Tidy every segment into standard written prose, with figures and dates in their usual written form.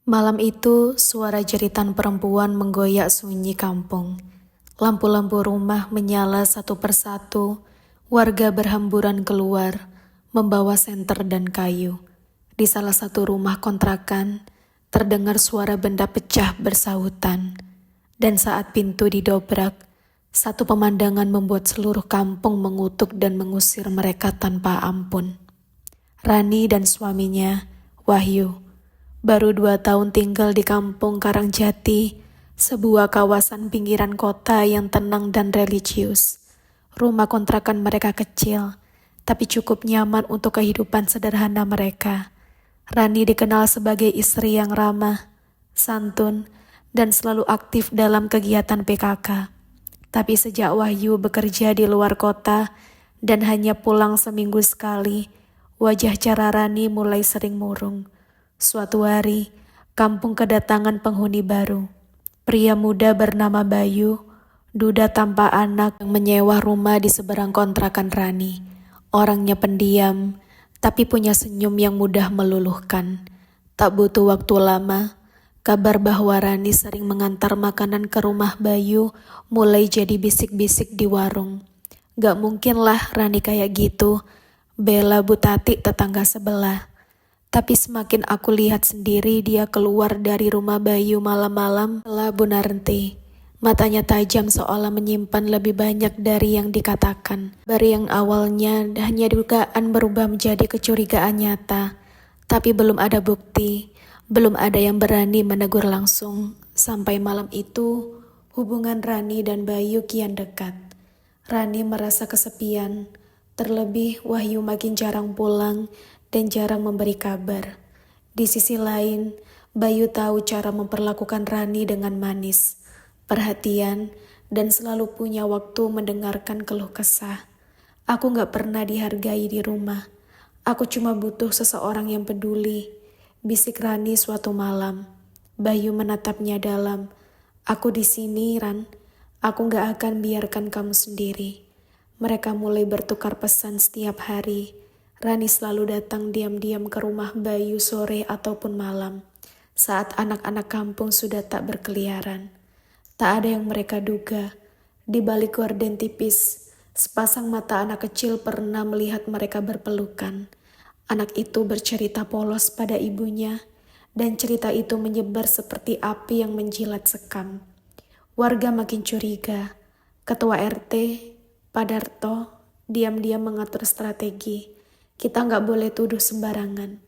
Malam itu, suara jeritan perempuan menggoyak sunyi kampung. Lampu-lampu rumah menyala satu persatu, warga berhamburan keluar, membawa senter dan kayu. Di salah satu rumah kontrakan, terdengar suara benda pecah bersahutan. Dan saat pintu didobrak, satu pemandangan membuat seluruh kampung mengutuk dan mengusir mereka tanpa ampun. Rani dan suaminya, Wahyu, baru 2 tahun tinggal di kampung Karangjati, sebuah kawasan pinggiran kota yang tenang dan religius. Rumah kontrakan mereka kecil, tapi cukup nyaman untuk kehidupan sederhana mereka. Rani dikenal sebagai istri yang ramah, santun, dan selalu aktif dalam kegiatan PKK. Tapi sejak Wahyu bekerja di luar kota dan hanya pulang seminggu sekali, wajah cara Rani mulai sering murung. Suatu hari, kampung kedatangan penghuni baru. Pria muda bernama Bayu, duda tanpa anak yang menyewa rumah di seberang kontrakan Rani. Orangnya pendiam, tapi punya senyum yang mudah meluluhkan. Tak butuh waktu lama, kabar bahwa Rani sering mengantar makanan ke rumah Bayu mulai jadi bisik-bisik di warung. Gak mungkin lah Rani kayak gitu, bela Bu Tati tetangga sebelah. Tapi semakin aku lihat sendiri dia keluar dari rumah Bayu malam-malam setelah Bu Narenti. Matanya tajam seolah menyimpan lebih banyak dari yang dikatakan. Dari yang awalnya hanya dugaan berubah menjadi kecurigaan nyata. Tapi belum ada bukti, belum ada yang berani menegur langsung. Sampai malam itu, hubungan Rani dan Bayu kian dekat. Rani merasa kesepian, terlebih Wahyu makin jarang pulang dan jarang memberi kabar. Di sisi lain, Bayu tahu cara memperlakukan Rani dengan manis, perhatian, dan selalu punya waktu mendengarkan keluh kesah. Aku gak pernah dihargai di rumah. Aku cuma butuh seseorang yang peduli, bisik Rani suatu malam. Bayu menatapnya dalam. Aku di sini, Ran. Aku gak akan biarkan kamu sendiri. Mereka mulai bertukar pesan setiap hari. Rani selalu datang diam-diam ke rumah Bayu sore ataupun malam, saat anak-anak kampung sudah tak berkeliaran. Tak ada yang mereka duga, di balik gorden tipis, sepasang mata anak kecil pernah melihat mereka berpelukan. Anak itu bercerita polos pada ibunya, dan cerita itu menyebar seperti api yang menjilat sekam. Warga makin curiga. Ketua RT, Padarto, diam-diam mengatur strategi. Kita nggak boleh tuduh sembarangan.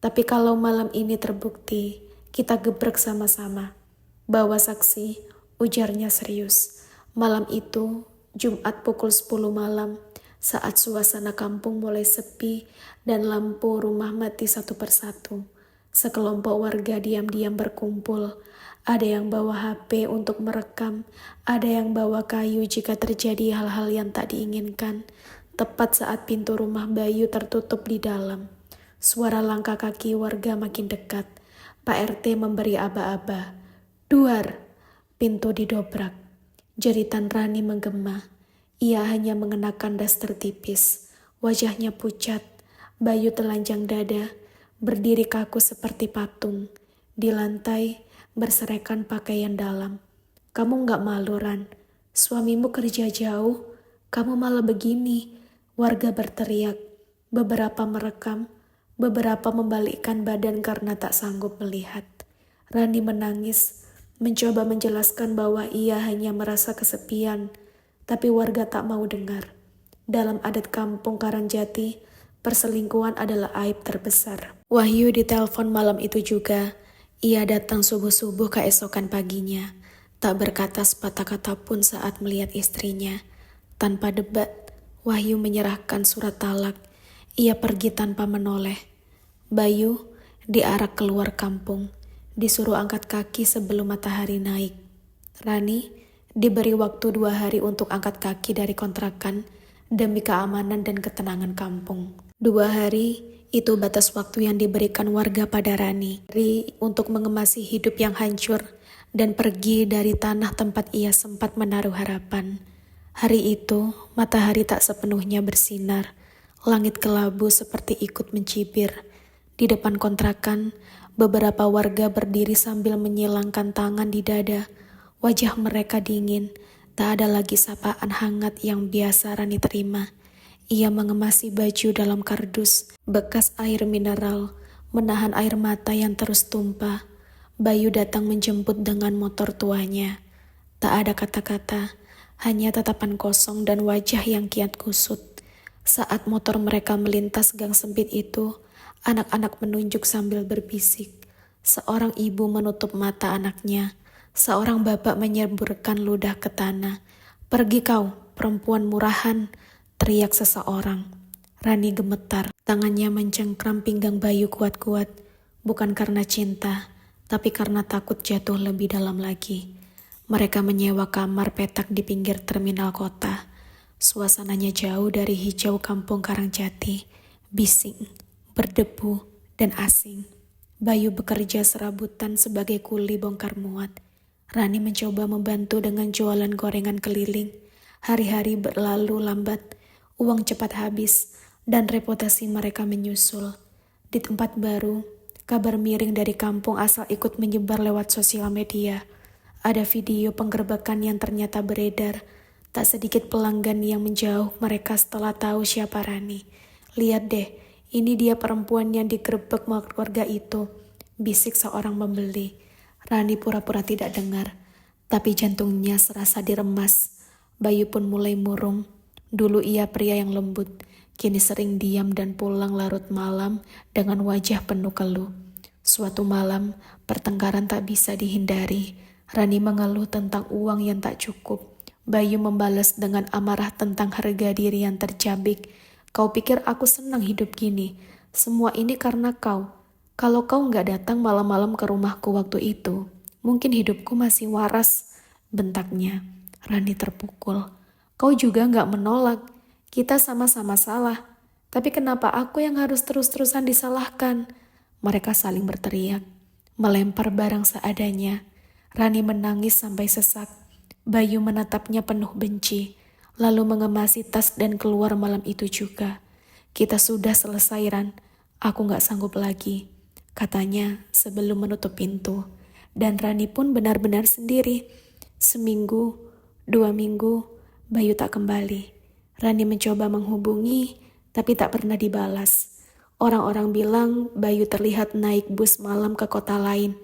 Tapi kalau malam ini terbukti, kita gebrek sama-sama. Bawa saksi, ujarnya serius. Malam itu, Jumat pukul 10 malam, saat suasana kampung mulai sepi dan lampu rumah mati satu persatu. Sekelompok warga diam-diam berkumpul. Ada yang bawa HP untuk merekam, ada yang bawa kayu jika terjadi hal-hal yang tak diinginkan. Tepat saat pintu rumah Bayu tertutup di dalam, suara langkah kaki warga makin dekat. Pak RT memberi aba-aba. Duar! Pintu didobrak. Jeritan Rani menggema. Ia hanya mengenakan daster tipis. Wajahnya pucat. Bayu telanjang dada, berdiri kaku seperti patung. Di lantai, berserakan pakaian dalam. Kamu gak malu, Ran? Suamimu kerja jauh, kamu malah begini. Warga berteriak, beberapa merekam, beberapa membalikkan badan karena tak sanggup melihat. Rani menangis, mencoba menjelaskan bahwa ia hanya merasa kesepian, tapi warga tak mau dengar. Dalam adat kampung Karangjati, perselingkuhan adalah aib terbesar. Wahyu ditelepon malam itu juga. Ia datang subuh-subuh keesokan paginya, tak berkata sepatah kata pun saat melihat istrinya. Tanpa debat, Wahyu menyerahkan surat talak. Ia pergi tanpa menoleh. Bayu diarak keluar kampung, disuruh angkat kaki sebelum matahari naik. Rani diberi waktu 2 hari untuk angkat kaki dari kontrakan demi keamanan dan ketenangan kampung. 2 hari itu batas waktu yang diberikan warga pada Rani untuk mengemasi hidup yang hancur dan pergi dari tanah tempat ia sempat menaruh harapan. Hari itu, matahari tak sepenuhnya bersinar. Langit kelabu seperti ikut mencibir. Di depan kontrakan, Beberapa warga berdiri sambil menyilangkan tangan di dada. Wajah mereka dingin, tak ada lagi sapaan hangat yang biasa Rani terima. Ia mengemasi baju dalam kardus, bekas air mineral, menahan air mata yang terus tumpah. Bayu datang menjemput dengan motor tuanya. Tak ada kata-kata, hanya tatapan kosong dan wajah yang kian kusut. Saat motor mereka melintas gang sempit itu, anak-anak menunjuk sambil berbisik. Seorang ibu menutup mata anaknya. Seorang bapak menyemburkan ludah ke tanah. "Pergi kau, perempuan murahan," teriak seseorang. Rani gemetar. Tangannya mencengkram pinggang Bayu kuat-kuat. Bukan karena cinta, tapi karena takut jatuh lebih dalam lagi. Mereka menyewa kamar petak di pinggir terminal kota. Suasananya jauh dari hijau kampung Karangjati, bising, berdebu, dan asing. Bayu bekerja serabutan sebagai kuli bongkar muat. Rani mencoba membantu dengan jualan gorengan keliling. Hari-hari berlalu lambat, uang cepat habis, dan reputasi mereka menyusul. Di tempat baru, kabar miring dari kampung asal ikut menyebar lewat sosial media. Ada video penggerbekan yang ternyata beredar. Tak sedikit pelanggan yang menjauh mereka setelah tahu siapa Rani. "Lihat deh, ini dia perempuan yang digerebek keluarga itu," bisik seorang pembeli. Rani pura-pura tidak dengar, tapi jantungnya serasa diremas. Bayu pun mulai murung. Dulu ia pria yang lembut, kini sering diam dan pulang larut malam dengan wajah penuh keluh. Suatu malam, pertengkaran tak bisa dihindari. Rani mengeluh tentang uang yang tak cukup. Bayu membalas dengan amarah tentang harga diri yang tercabik. "Kau pikir aku senang hidup gini? Semua ini karena kau. Kalau kau nggak datang malam-malam ke rumahku waktu itu, mungkin hidupku masih waras," bentaknya. Rani terpukul. "Kau juga nggak menolak. Kita sama-sama salah. Tapi kenapa aku yang harus terus-terusan disalahkan?" Mereka saling berteriak, melempar barang seadanya. Rani menangis sampai sesak. Bayu menatapnya penuh benci, lalu mengemasi tas dan keluar malam itu juga. "Kita sudah selesai, Ran. Aku gak sanggup lagi," katanya sebelum menutup pintu. Dan Rani pun benar-benar sendiri. Seminggu, 2 minggu, Bayu tak kembali. Rani mencoba menghubungi, tapi tak pernah dibalas. Orang-orang bilang Bayu terlihat naik bus malam ke kota lain,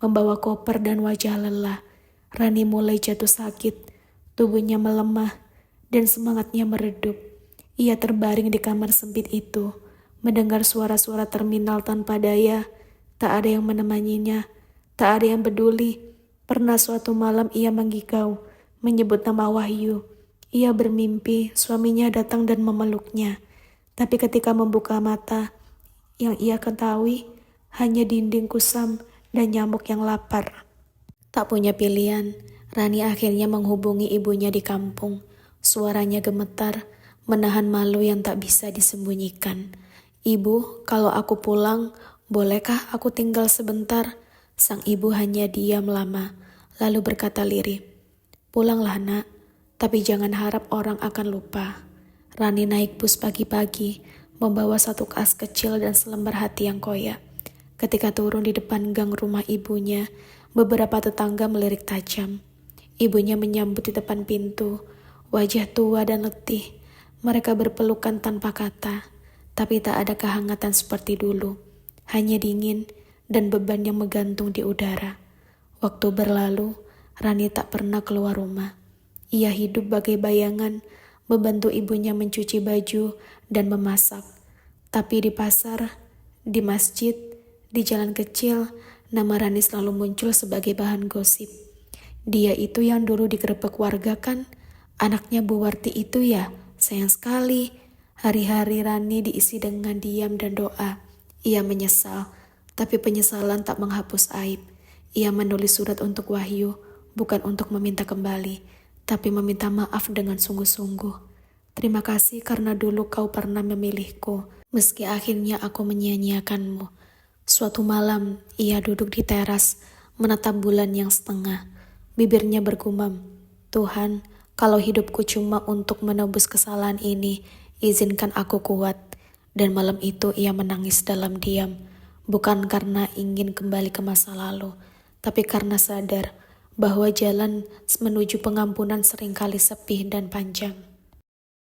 membawa koper dan wajah lelah. Rani mulai jatuh sakit, tubuhnya melemah, dan semangatnya meredup. Ia terbaring di kamar sempit itu, mendengar suara-suara terminal tanpa daya. Tak ada yang menemaninya, tak ada yang peduli. Pernah suatu malam ia menggigau, menyebut nama Wahyu. Ia bermimpi suaminya datang dan memeluknya. Tapi ketika membuka mata, yang ia ketahui hanya dinding kusam dan nyamuk yang lapar. Tak punya pilihan, Rani akhirnya menghubungi ibunya di kampung. Suaranya gemetar, menahan malu yang tak bisa disembunyikan. "Ibu, kalau aku pulang, bolehkah aku tinggal sebentar?" Sang ibu hanya diam lama, lalu berkata lirih, "Pulanglah nak, tapi jangan harap orang akan lupa." Rani naik bus pagi-pagi, membawa satu kas kecil dan selembar hati yang koyak. Ketika turun di depan gang rumah ibunya, beberapa tetangga melirik tajam. Ibunya menyambut di depan pintu, wajah tua dan letih. Mereka berpelukan tanpa kata, tapi tak ada kehangatan seperti dulu. Hanya dingin dan beban yang menggantung di udara. Waktu berlalu, Rani tak pernah keluar rumah. Ia hidup bagai bayangan, membantu ibunya mencuci baju dan memasak. Tapi di pasar, di masjid, di jalan kecil, nama Rani selalu muncul sebagai bahan gosip. "Dia itu yang dulu digerebek warga kan? Anaknya Bu Warti itu ya? Sayang sekali." Hari-hari Rani diisi dengan diam dan doa. Ia menyesal, tapi penyesalan tak menghapus aib. Ia menulis surat untuk Wahyu, bukan untuk meminta kembali, tapi meminta maaf dengan sungguh-sungguh. "Terima kasih karena dulu kau pernah memilihku, meski akhirnya aku menyia-nyiakanmu." Suatu malam, ia duduk di teras, menatap bulan yang setengah. Bibirnya bergumam, "Tuhan, kalau hidupku cuma untuk menebus kesalahan ini, izinkan aku kuat." Dan malam itu ia menangis dalam diam, bukan karena ingin kembali ke masa lalu, tapi karena sadar bahwa jalan menuju pengampunan seringkali sepi dan panjang.